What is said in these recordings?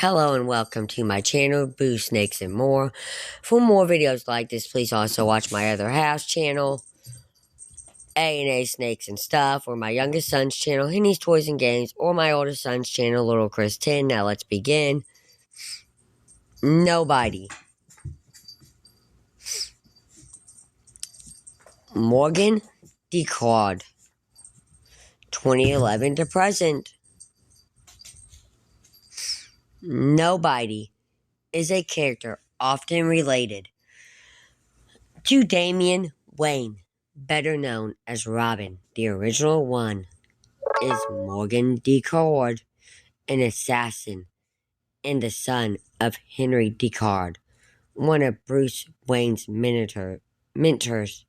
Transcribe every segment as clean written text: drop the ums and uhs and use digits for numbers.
Hello and welcome to my channel, Boo Snakes and More. For more videos like this, please also watch my other house channel, A&A Snakes and Stuff, or my youngest son's channel, Henny's Toys and Games, or my oldest son's channel, Little Chris 10. Now let's begin. Nobody. Morgan Decard. 2011 to present. Nobody is a character often related to Damian Wayne, better known as Robin. The original one is Morgan Decard, an assassin and the son of Henry Decard, one of Bruce Wayne's mentors.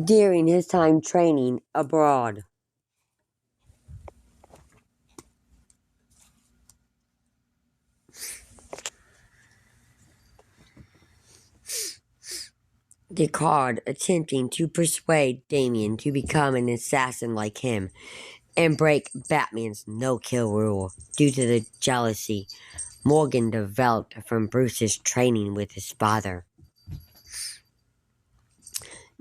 During his time training abroad. Decard attempting to persuade Damian to become an assassin like him and break Batman's no-kill rule. Due to the jealousy Morgan developed from Bruce's training with his father,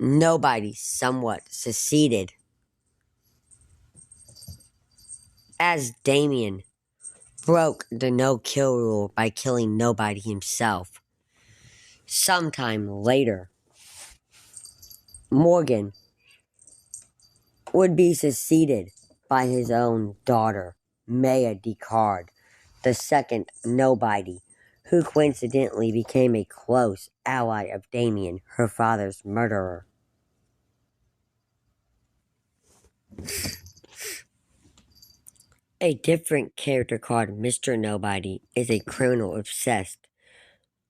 Nobody somewhat succeeded as Damian broke the no-kill rule by killing Nobody himself. Sometime later, Morgan would be succeeded by his own daughter, Maya Decard, the second Nobody, who coincidentally became a close ally of Damian, her father's murderer. A different character called Mr. Nobody is a criminal obsessed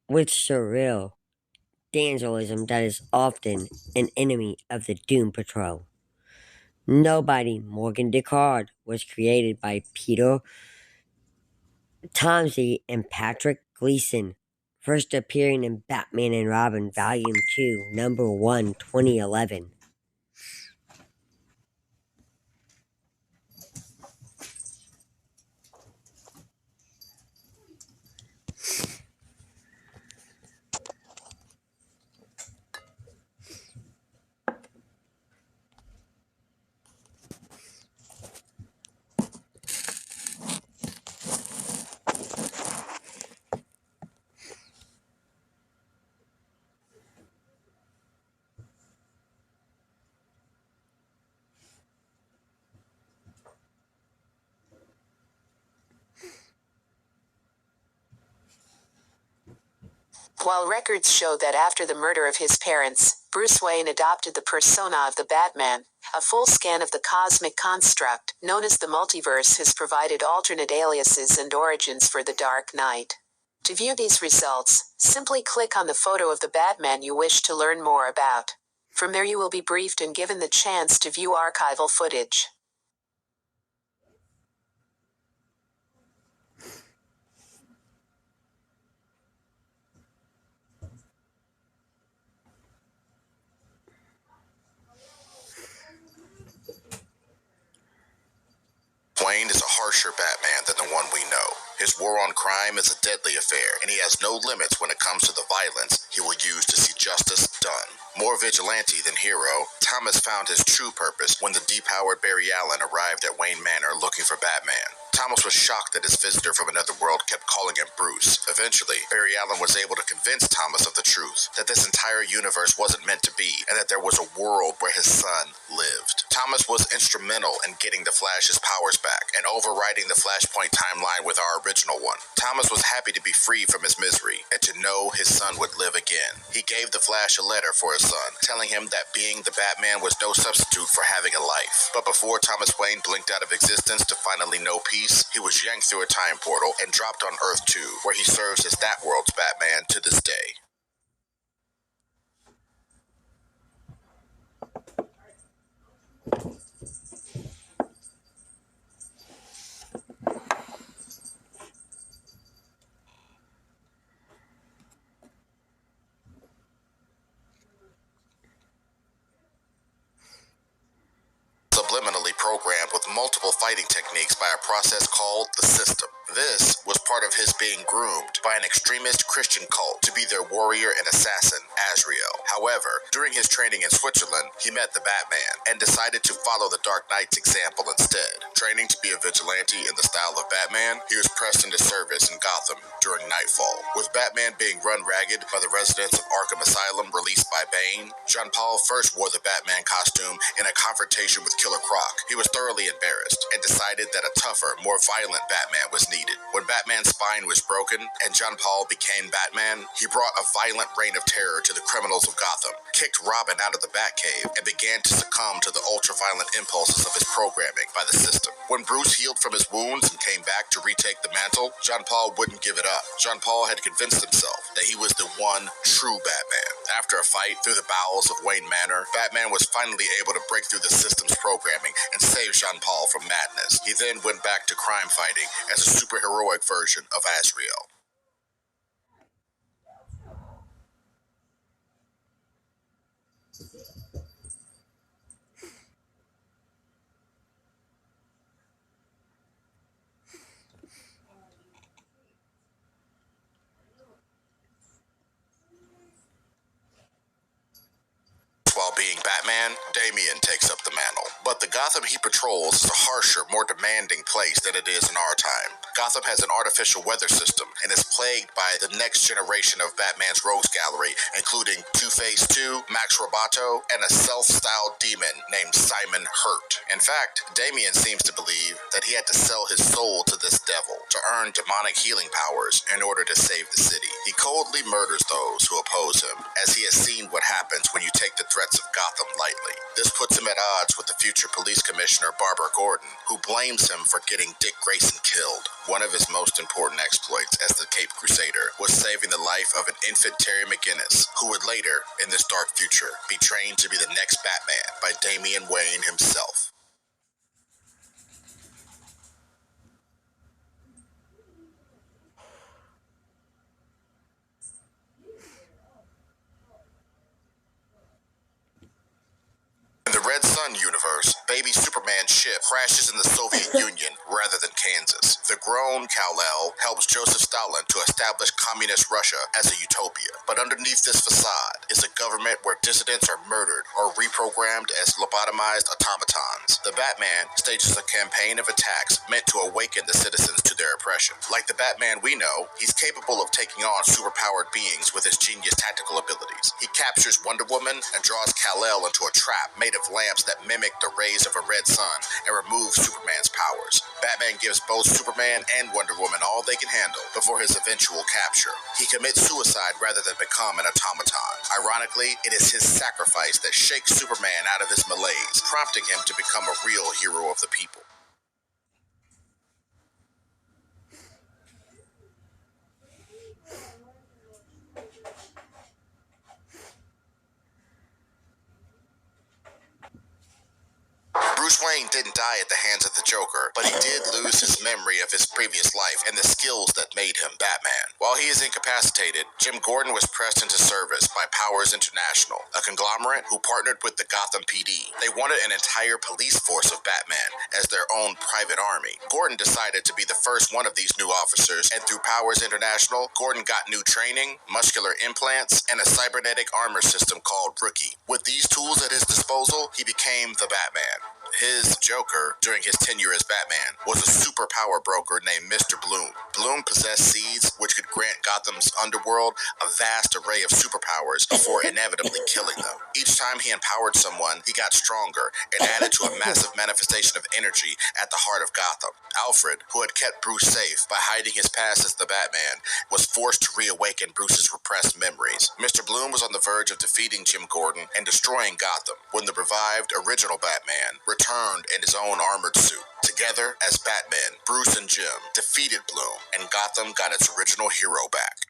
with surreal dangerism that is often an enemy of the Doom Patrol. Nobody, Morgan Decard, was created by Peter Tomsey and Patrick Gleason, first appearing in Batman and Robin Volume 2, Number 1, 2011. While records show that after the murder of his parents, Bruce Wayne adopted the persona of the Batman, a full scan of the cosmic construct, known as the multiverse, has provided alternate aliases and origins for the Dark Knight. To view these results, simply click on the photo of the Batman you wish to learn more about. From there you will be briefed and given the chance to view archival footage. Wayne is a harsher Batman than the one we know. His war on crime is a deadly affair, and he has no limits when it comes to the violence he will use to see justice done. More vigilante than hero, Thomas found his true purpose when the depowered Barry Allen arrived at Wayne Manor looking for Batman. Thomas was shocked that his visitor from another world kept calling him Bruce. Eventually, Barry Allen was able to convince Thomas of the truth, that this entire universe wasn't meant to be, and that there was a world where his son lived. Thomas was instrumental in getting the Flash's powers back and overriding the Flashpoint timeline with our original one. Thomas was happy to be free from his misery and to know his son would live again. He gave the Flash a letter for his son, telling him that being the Batman was no substitute for having a life. But before Thomas Wayne blinked out of existence to finally know peace, he was yanked through a time portal and dropped on Earth 2, where he serves as that world's Batman to this day. multiple fighting techniques by a process called the system. This was part of his being groomed by an extremist Christian cult to be their warrior and assassin, Azrael. However, during his training in Switzerland, he met the Batman and decided to follow the Dark Knight's example instead. Training to be a vigilante in the style of Batman, he was pressed into service in Gotham during Nightfall. With Batman being run ragged by the residents of Arkham Asylum released by Bane, Jean-Paul first wore the Batman costume in a confrontation with Killer Croc. He was thoroughly embarrassed and decided that a tougher, more violent Batman was needed. When Batman's spine was broken and Jean-Paul became Batman, he brought a violent reign of terror to the criminals of Gotham, kicked Robin out of the Batcave, and began to succumb to the ultra-violent impulses of his programming by the system. When Bruce healed from his wounds and came back to retake the mantle, Jean-Paul wouldn't give it up. Jean-Paul had convinced himself that he was the one true Batman. After a fight through the bowels of Wayne Manor, Batman was finally able to break through the system's programming and save Jean-Paul from madness. He then went back to crime fighting as a superheroic version of Azrael. While being Batman, Damian takes up the mantle. But the Gotham he patrols is a harsher, more demanding place than it is in our time. Gotham has an artificial weather system and is plagued by the next generation of Batman's rogues gallery, including Two-Face 2, Max Roboto, and a self-styled demon named Simon Hurt. In fact, Damian seems to believe that he had to sell his soul to this devil to earn demonic healing powers in order to save the city. He coldly murders those who oppose him, as he has seen what happens when you take the threats of Gotham lightly. This puts him at odds with the future police commissioner Barbara Gordon, who blames him for getting Dick Grayson killed. One of his most important exploits as the Caped Crusader was saving the life of an infant Terry McGinnis, who would later, in this dark future, be trained to be the next Batman by Damian Wayne himself. In the Red Sun universe, baby Superman's ship crashes in the Soviet Union rather than Kansas. The grown Kal-El helps Joseph Stalin to establish communist Russia as a utopia. But underneath this facade is a government where dissidents are murdered or reprogrammed as lobotomized automatons. The Batman stages a campaign of attacks meant to awaken the citizens to their oppression. Like the Batman we know, he's capable of taking on superpowered beings with his genius tactical abilities. He captures Wonder Woman and draws Kal-El into a trap made of lamps that mimic the rays of a red sun and remove Superman's powers. Batman gives both Superman and Wonder Woman all they can handle before his eventual capture. He commits suicide rather than become an automaton. Ironically, it is his sacrifice that shakes Superman out of his malaise, prompting him to become a real hero of the people. Bruce Wayne didn't die at the hands of the Joker, but he did lose his memory of his previous life and the skills that made him Batman. While he is incapacitated, Jim Gordon was pressed into service by Powers International, a conglomerate who partnered with the Gotham PD. They wanted an entire police force of Batman as their own private army. Gordon decided to be the first one of these new officers, and through Powers International, Gordon got new training, muscular implants, and a cybernetic armor system called Wiki. With these tools at his disposal, he became the Batman. His Joker, during his tenure as Batman, was a superpower broker named Mr. Bloom. Bloom possessed seeds which could grant Gotham's underworld a vast array of superpowers before inevitably killing them. Each time he empowered someone, he got stronger and added to a massive manifestation of energy at the heart of Gotham. Alfred, who had kept Bruce safe by hiding his past as the Batman, was forced to reawaken Bruce's repressed memories. Mr. Bloom was on the verge of defeating Jim Gordon and destroying Gotham when the revived original Batman returned in his own armored suit. Together, as Batman, Bruce and Jim defeated Bloom, and Gotham got its original hero back.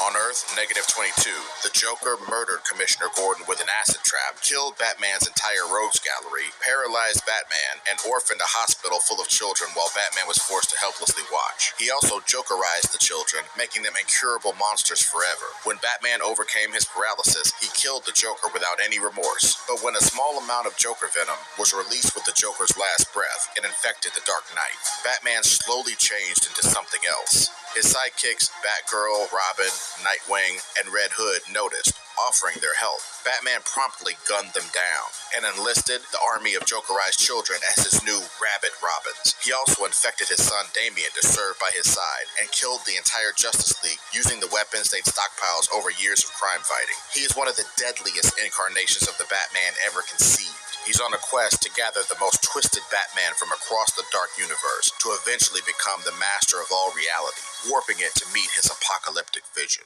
On Earth, Earth, -22, the Joker murdered Commissioner Gordon with an acid trap, killed Batman's entire rogues gallery, paralyzed Batman, and orphaned a hospital full of children while Batman was forced to helplessly watch. He also Jokerized the children, making them incurable monsters forever. When Batman overcame his paralysis, he killed the Joker without any remorse. But when a small amount of Joker venom was released with the Joker's last breath, it infected the Dark Knight. Batman slowly changed into something else. His sidekicks, Batgirl, Robin, Nightwing, and Red Hood noticed, offering their help. Batman promptly gunned them down and enlisted the army of Jokerized children as his new Rabid Robins. He also infected his son Damian to serve by his side and killed the entire Justice League using the weapons they'd stockpiled over years of crime fighting. He is one of the deadliest incarnations of the Batman ever conceived. He's on a quest to gather the most twisted Batman from across the dark universe to eventually become the master of all reality, warping it to meet his apocalyptic vision.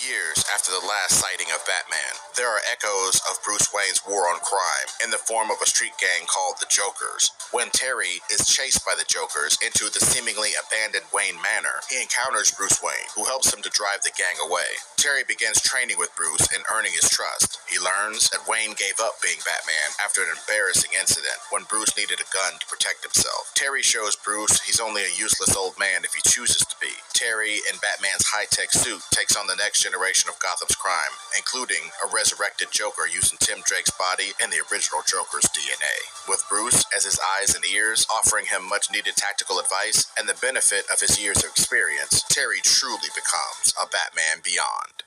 Years after the last sighting of Batman, there are echoes of Bruce Wayne's war on crime in the form of a street gang called the Jokers. When Terry is chased by the Jokers into the seemingly abandoned Wayne Manor, he encounters Bruce Wayne, who helps him to drive the gang away. Terry begins training with Bruce and earning his trust. He learns that Wayne gave up being Batman after an embarrassing incident when Bruce needed a gun to protect himself. Terry shows Bruce he's only a useless old man if he chooses to be. Terry, in Batman's high-tech suit, takes on the next generation of Gotham's crime, including a resurrected Joker using Tim Drake's body and the original Joker's DNA. With Bruce as his eyes and ears, offering him much-needed tactical advice and the benefit of his years of experience, Terry truly becomes a Batman beyond.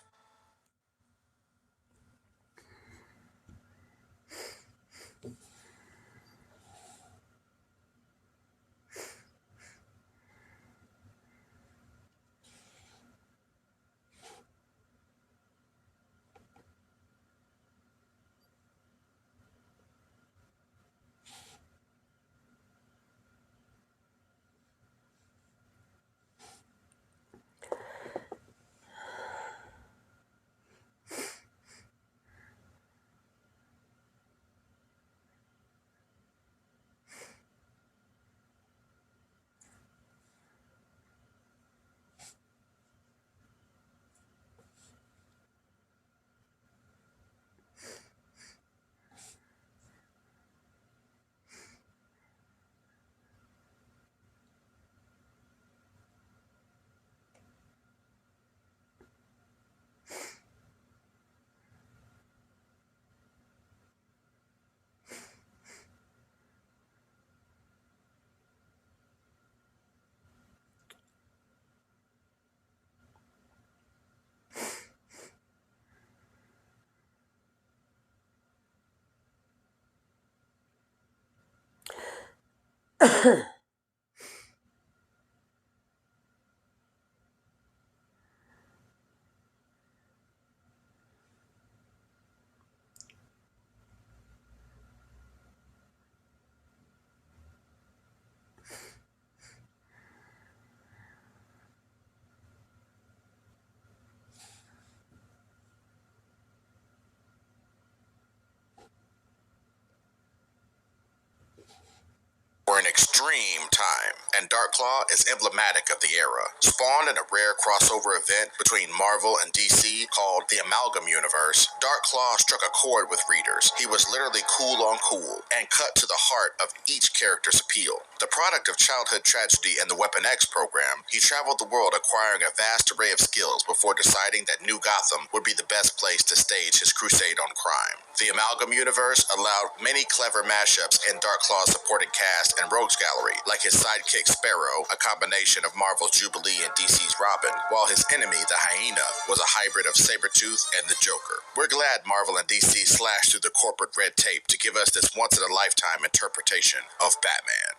For an extreme time, and Darkclaw is emblematic of the era. Spawned in a rare crossover event between Marvel and DC called the Amalgam Universe, Darkclaw struck a chord with readers. He was literally cool on cool and cut to the heart of each character's appeal. The product of childhood tragedy and the Weapon X program, he traveled the world acquiring a vast array of skills before deciding that New Gotham would be the best place to stage his crusade on crime. The Amalgam Universe allowed many clever mashups in Darkclaw's supporting cast and rogues gallery, like his sidekick Sparrow, a combination of Marvel's Jubilee and DC's Robin, while his enemy, the Hyena, was a hybrid of Sabretooth and the Joker. We're glad Marvel and DC slashed through the corporate red tape to give us this once-in-a-lifetime interpretation of Batman.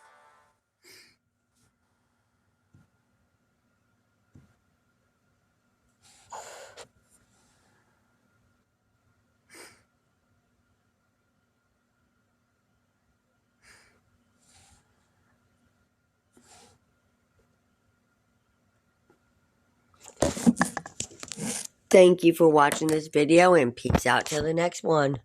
Thank you for watching this video and peace out till the next one.